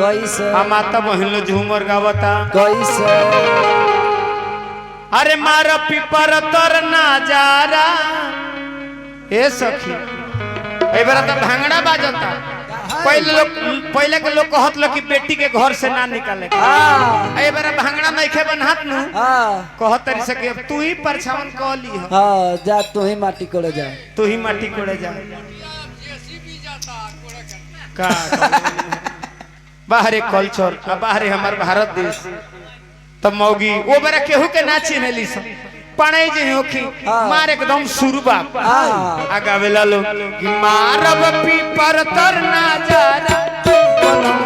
कैसे माता बहन लो झूमर गावता कैसे अरे मार पीपर तर नजारा ए सखी ए बार तो भांगड़ा बाजता। पहले के लोग कहत लो कि बेटी के घर से ना निकाले ए बार भांगड़ा नइखे बनहत नु कहत तरी से कि अब तू ही परछावन कह ली हो। हां जा तू ही माटी कोड़े जा तू ही माटी कोड़े जा का बाहरे कल्चर बाहरे हमार भारत देश तब मौगी वो बेरा केहू के ना चिन्हली सब पढ़े जे होखी मार एकदम सुरबा आ गावेला लो कि मारब पीपर तर नजारा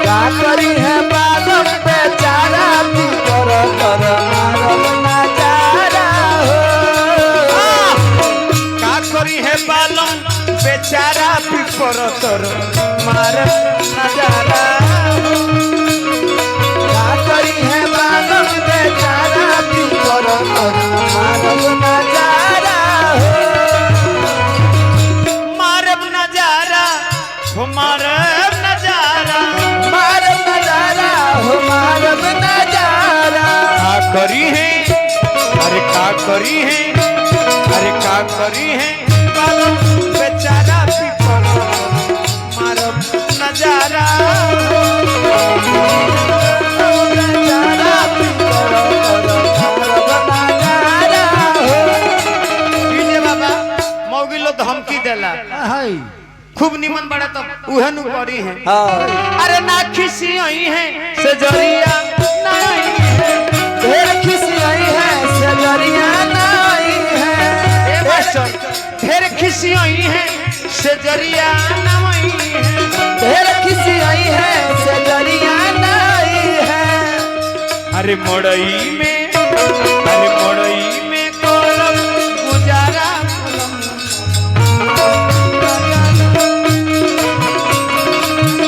का करी है बालम बेचारा पीपर तर मारब नजारा हो का करी है बालम बेचारा पीपर तर मारब नजारा का करी है बालम बेचारा पीपर तर मारब नजारा मारब नजारा हो मारब नजारा मारब नजारा हो मारब नजारा का करी है अरे का करी है अरे का करी है बालम बेचारा पीपर मारब नजारा बेचारा पीपर तर मारब नजारा डीजे बाबा मौगी लो धमकी देला हाय खूब निमन बड़ा तब उहनु करी है हां अरे ना खिसी आई है से जरिया नहीं है ढेर खिसी आई है सजरिया नहीं है ए मास्टर ढेर खिसी आई है से जरिया नहीं है ढेर खिसी आई है सजरिया नहीं है अरे मोड़ई में कोलम गुजारा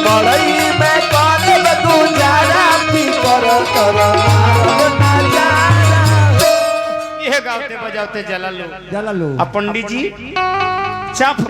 बड़ई में काले गुजारा पीपर तर मारब नजारा ये गावते बजावते जला लो जला लो आ पंडित जी चाप